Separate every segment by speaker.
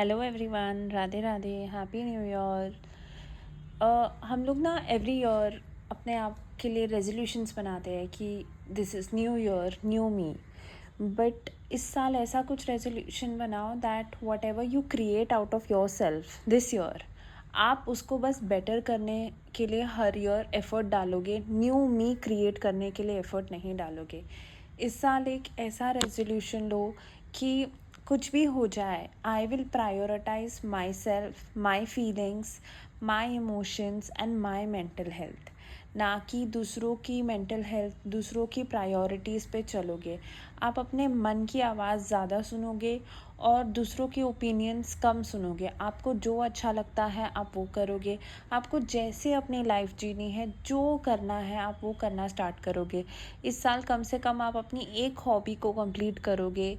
Speaker 1: Hello everyone, Radhe Radhe, happy new year. हम लोग ना एवरी ईयर अपने आप के लिए रेजोल्यूशंस बनाते हैं कि this is new year new me. But इस साल ऐसा कुछ रेजोल्यूशन बनाओ that what ever you create out of your self this year, आप उसको बस बेटर करने के लिए हर ईयर एफर्ट डालोगे, न्यू मी क्रिएट करने के लिए एफर्ट नहीं डालोगे। इस साल एक ऐसा रेजोल्यूशन लो कि कुछ भी हो जाए, I will prioritize myself, my feelings, my emotions and my mental health, ना कि दूसरों की मेंटल हेल्थ, दूसरों की प्रायोरिटीज़ पे चलोगे। आप अपने मन की आवाज़ ज़्यादा सुनोगे और दूसरों की ओपिनियंस कम सुनोगे। आपको जो अच्छा लगता है आप वो करोगे। आपको जैसे अपनी लाइफ जीनी है, जो करना है आप वो करना स्टार्ट करोगे। इस साल कम से कम आप अपनी एक हॉबी को कंप्लीट करोगे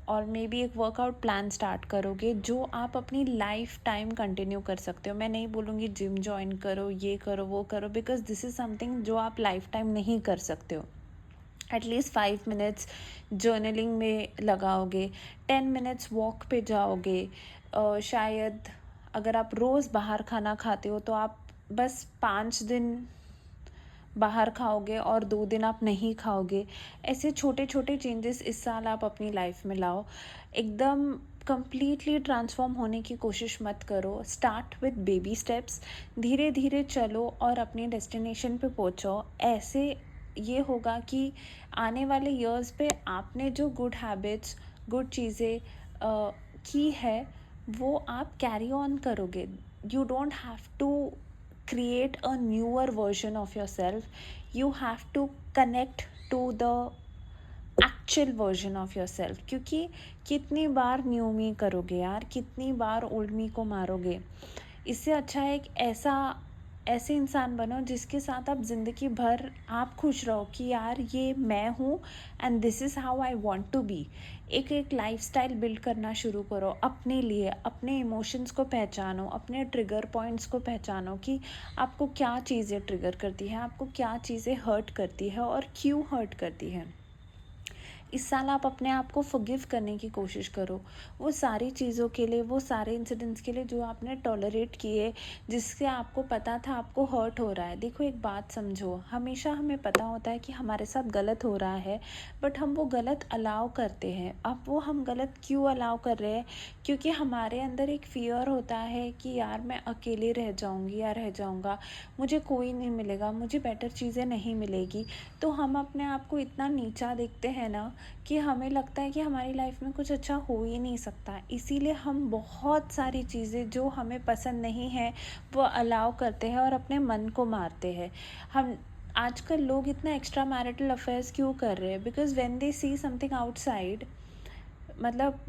Speaker 1: और मे बी एक वर्कआउट प्लान स्टार्ट करोगे जो आप अपनी लाइफ टाइम कंटिन्यू कर सकते हो। मैं नहीं बोलूँगी जिम जॉइन करो, ये करो, वो करो, बिकॉज दिस इज़ समथिंग जो आप लाइफ टाइम नहीं कर सकते हो। एटलीस्ट 5 मिनट्स जर्नलिंग में लगाओगे, 10 मिनट्स वॉक पे जाओगे। शायद अगर आप रोज़ बाहर खाना खाते हो तो आप बस 5 दिन बाहर खाओगे और 2 दिन आप नहीं खाओगे। ऐसे छोटे छोटे चेंजेस इस साल आप अपनी लाइफ में लाओ। एकदम कंप्लीटली ट्रांसफॉर्म होने की कोशिश मत करो। स्टार्ट विद बेबी स्टेप्स, धीरे धीरे चलो और अपने डेस्टिनेशन पे पहुँचो। ऐसे ये होगा कि आने वाले ईयर्स पे आपने जो गुड हैबिट्स, गुड चीज़ें की है वो आप कैरी ऑन करोगे। You don't have to create a newer version of yourself. You have to connect to the actual version of your self, क्योंकि कितनी बार न्यू मी करोगे यार, कितनी बार ओल्ड मी को मारोगे। इससे अच्छा है एक ऐसे इंसान बनो जिसके साथ आप ज़िंदगी भर आप खुश रहो कि यार ये मैं हूँ and this is how I want to be. एक लाइफस्टाइल बिल्ड करना शुरू करो अपने लिए। अपने इमोशंस को पहचानो, अपने ट्रिगर पॉइंट्स को पहचानो कि आपको क्या चीज़ें ट्रिगर करती हैं, आपको क्या चीज़ें हर्ट करती है और क्यों हर्ट करती है। इस साल आप अपने आप को फॉरगिव करने की कोशिश करो वो सारी चीज़ों के लिए, वो सारे इंसिडेंट्स के लिए जो आपने टॉलरेट किए, जिससे आपको पता था आपको हर्ट हो रहा है। देखो एक बात समझो, हमेशा हमें पता होता है कि हमारे साथ गलत हो रहा है, बट हम वो गलत अलाउ करते हैं। अब वो हम गलत क्यों अलाउ कर रहे हैं? क्योंकि हमारे अंदर एक फ़ियर होता है कि यार मैं अकेले रह जाऊँगी या रह जाऊँगा, मुझे कोई नहीं मिलेगा, मुझे बेटर चीज़ें नहीं मिलेगी। तो हम अपने आप को इतना नीचा देखते हैं ना कि हमें लगता है कि हमारी लाइफ में कुछ अच्छा हो ही नहीं सकता। इसीलिए हम बहुत सारी चीज़ें जो हमें पसंद नहीं है वो अलाउ करते हैं और अपने मन को मारते हैं। हम आजकल लोग इतना एक्स्ट्रा मैरिटल अफेयर्स क्यों कर रहे हैं? Because when they see something outside, मतलब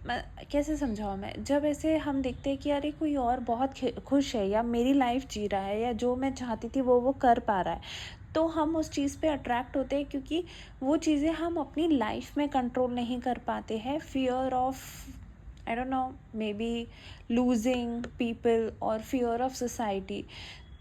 Speaker 1: मैं कैसे समझाऊँ मैं, जब ऐसे हम देखते हैं कि अरे कोई और बहुत खुश है या मेरी लाइफ जी रहा है या जो मैं चाहती थी वो कर पा रहा है, तो हम उस चीज़ पे अट्रैक्ट होते हैं क्योंकि वो चीज़ें हम अपनी लाइफ में कंट्रोल नहीं कर पाते हैं। Fear of, I don't know, may be losing people और फियर ऑफ सोसाइटी।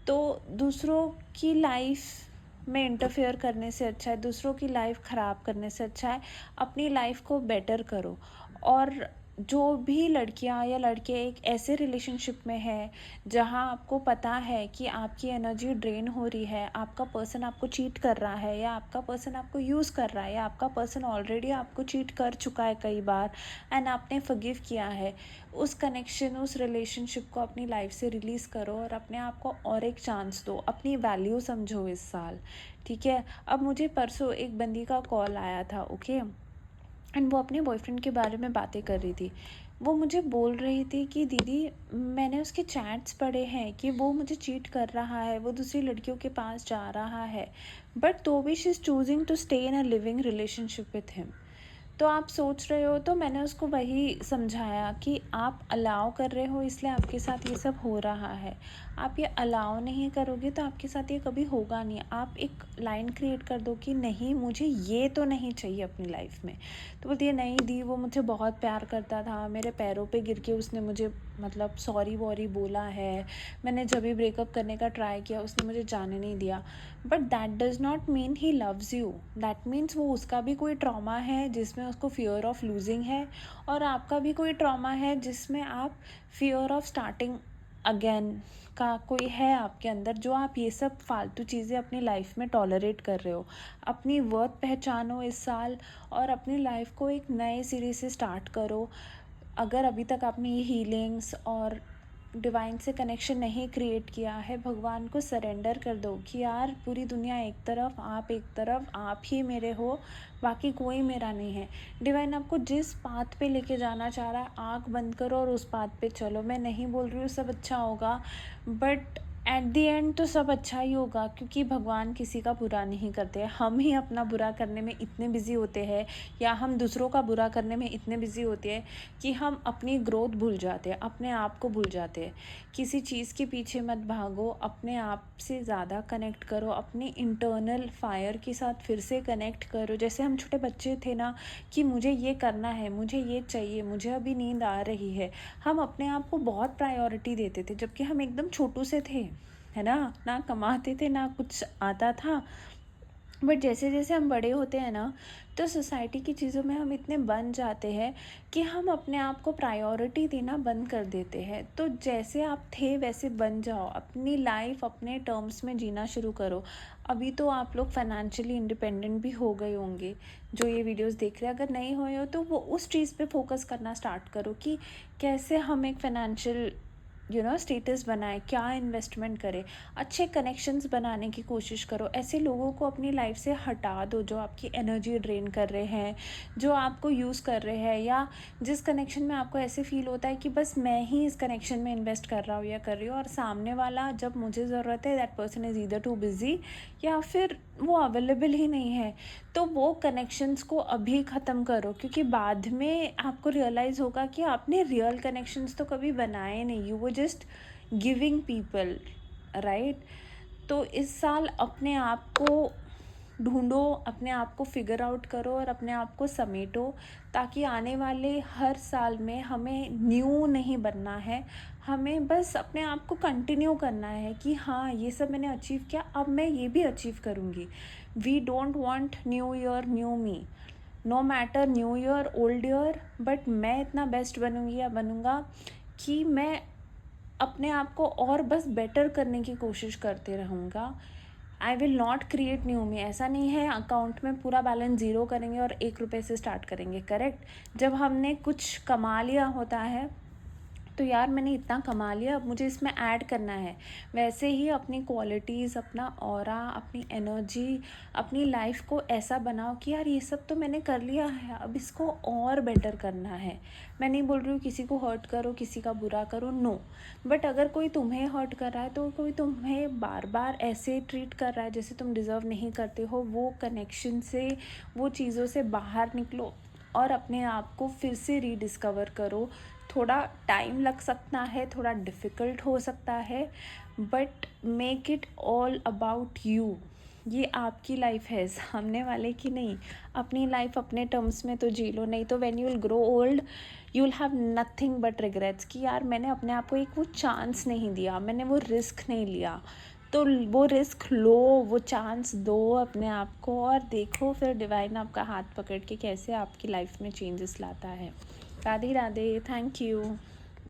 Speaker 1: तो दूसरों की लाइफ में इंटरफेयर करने से अच्छा है, दूसरों की लाइफ ख़राब करने से अच्छा है अपनी लाइफ को बेटर करो। और जो भी लड़कियां या लड़के एक ऐसे रिलेशनशिप में है जहां आपको पता है कि आपकी एनर्जी ड्रेन हो रही है, आपका पर्सन आपको चीट कर रहा है या आपका पर्सन आपको यूज़ कर रहा है या आपका पर्सन ऑलरेडी आपको चीट कर चुका है कई बार एंड आपने फॉरगिव किया है, उस कनेक्शन, उस रिलेशनशिप को अपनी लाइफ से रिलीज़ करो और अपने आप को और एक चांस दो। अपनी वैल्यू समझो इस साल, ठीक है? अब मुझे परसों एक बंदी का कॉल आया था, ओके, एंड वो अपने बॉयफ्रेंड के बारे में बातें कर रही थी। वो मुझे बोल रही थी कि दीदी मैंने उसके चैट्स पढ़े हैं कि वो मुझे चीट कर रहा है, वो दूसरी लड़कियों के पास जा रहा है, बट तो भी she is choosing to stay in a living relationship with him. तो आप सोच रहे हो, तो मैंने उसको वही समझाया कि आप अलाउ कर रहे हो इसलिए आपके साथ ये सब हो रहा है। आप ये अलाउ नहीं करोगे तो आपके साथ ये कभी होगा नहीं। आप एक लाइन क्रिएट कर दो कि नहीं, मुझे ये तो नहीं चाहिए अपनी लाइफ में। तो बोलती है नहीं दी, वो मुझे बहुत प्यार करता था, मेरे पैरों पे गिर के उसने मुझे मतलब सॉरी वॉरी बोला है, मैंने जब भी ब्रेकअप करने का ट्राई किया उसने मुझे जाने नहीं दिया। But that does not mean he loves you. That means वो उसका भी कोई ट्रॉमा है जिसमें उसको फियर ऑफ लूजिंग है, और आपका भी कोई ट्रॉमा है जिसमें आप फियर ऑफ स्टार्टिंग अगेन का कोई है आपके अंदर, जो आप ये सब फालतू चीज़ें अपनी लाइफ में टॉलरेट कर रहे हो। अपनी वर्थ पहचानो इस साल, और अपनी लाइफ को एक नए सिरे से स्टार्ट करो। अगर अभी तक आपने ये हीलिंग्स और डिवाइन से कनेक्शन नहीं क्रिएट किया है, भगवान को सरेंडर कर दो कि यार पूरी दुनिया एक तरफ, आप एक तरफ, आप ही मेरे हो, बाकी कोई मेरा नहीं है। डिवाइन आपको जिस पाथ पे लेके जाना चाह रहा है, आँख बंद करो और उस पाथ पे चलो। मैं नहीं बोल रही हूँ सब अच्छा होगा, बट एट दी एंड तो सब अच्छा ही होगा, क्योंकि भगवान किसी का बुरा नहीं करते। हम ही अपना बुरा करने में इतने बिजी होते हैं, या हम दूसरों का बुरा करने में इतने बिजी होते हैं कि हम अपनी ग्रोथ भूल जाते हैं, अपने आप को भूल जाते हैं। किसी चीज़ के पीछे मत भागो, अपने आप से ज़्यादा कनेक्ट करो, अपने इंटरनल फायर के साथ फिर से कनेक्ट करो। जैसे हम छोटे बच्चे थे ना, कि मुझे ये करना है, मुझे ये चाहिए, मुझे अभी नींद आ रही है, हम अपने आप को बहुत प्रायोरिटी देते थे जबकि हम एकदम छोटू से थे, है ना कमाते थे, ना कुछ आता था। बट जैसे जैसे हम बड़े होते हैं ना, तो सोसाइटी की चीज़ों में हम इतने बन जाते हैं कि हम अपने आप को प्रायोरिटी देना बंद कर देते हैं। तो जैसे आप थे वैसे बन जाओ, अपनी लाइफ अपने टर्म्स में जीना शुरू करो। अभी तो आप लोग फाइनेंशियली इंडिपेंडेंट भी हो गए होंगे जो ये वीडियोस देख रहे हैं। अगर नहीं हुए हो तो वो उस चीज़ पे फोकस करना स्टार्ट करो कि कैसे हम एक फाइनेंशियल स्टेटस बनाए, क्या इन्वेस्टमेंट करें, अच्छे कनेक्शंस बनाने की कोशिश करो। ऐसे लोगों को अपनी लाइफ से हटा दो जो आपकी एनर्जी ड्रेन कर रहे हैं, जो आपको यूज़ कर रहे हैं, या जिस कनेक्शन में आपको ऐसे फील होता है कि बस मैं ही इस कनेक्शन में इन्वेस्ट कर रहा हूँ या कर रही हूँ, और सामने वाला जब मुझे ज़रूरत है that person is either too busy, या फिर वो अवेलेबल ही नहीं है। तो वो कनेक्शंस को अभी ख़त्म करो, क्योंकि बाद में आपको रियलाइज़ होगा कि आपने रियल कनेक्शंस तो कभी बनाए नहीं, यू वो जस्ट गिविंग पीपल, राइट। तो इस साल अपने आप को ढूंढो, अपने आप को फिगर आउट करो और अपने आप को समेटो, ताकि आने वाले हर साल में हमें न्यू नहीं बनना है, हमें बस अपने आप को कंटिन्यू करना है कि हाँ ये सब मैंने अचीव किया, अब मैं ये भी अचीव करूँगी। We don't want new year new me, no matter new year old year, but मैं इतना बेस्ट बनूँगी या बनूँगा कि मैं अपने आप को और बस बेटर करने की कोशिश करते रहूँगा। I will not create new me. ऐसा नहीं है अकाउंट में पूरा बैलेंस ज़ीरो करेंगे और 1 रुपये से स्टार्ट करेंगे, करेक्ट। जब हमने कुछ कमा लिया होता है तो यार मैंने इतना कमा लिया, अब मुझे इसमें ऐड करना है। वैसे ही अपनी क्वालिटीज़, अपना ऑरा, अपनी एनर्जी, अपनी लाइफ को ऐसा बनाओ कि यार ये सब तो मैंने कर लिया है, अब इसको और बेटर करना है। मैं नहीं बोल रही हूँ किसी को हर्ट करो, किसी का बुरा करो, नो। बट अगर कोई तुम्हें हर्ट कर रहा है, तो कोई तुम्हें बार बार ऐसे ट्रीट कर रहा है जैसे तुम डिज़र्व नहीं करते हो, वो कनेक्शन से, वो चीज़ों से बाहर निकलो और अपने आप को फिर से रीडिस्कवर करो। थोड़ा टाइम लग सकता है, थोड़ा डिफ़िकल्ट हो सकता है, but make it all about you. ये आपकी लाइफ है, सामने वाले की नहीं। अपनी लाइफ अपने टर्म्स में तो जी लो, नहीं तो when you will grow old you will have nothing but regrets कि यार मैंने अपने आप को एक वो चांस नहीं दिया, मैंने वो रिस्क नहीं लिया। तो वो रिस्क लो, वो चांस दो अपने आप को, और देखो फिर डिवाइन आपका हाथ पकड़ के कैसे आपकी लाइफ में चेंजेस लाता है। Radhe Radhe, thank you.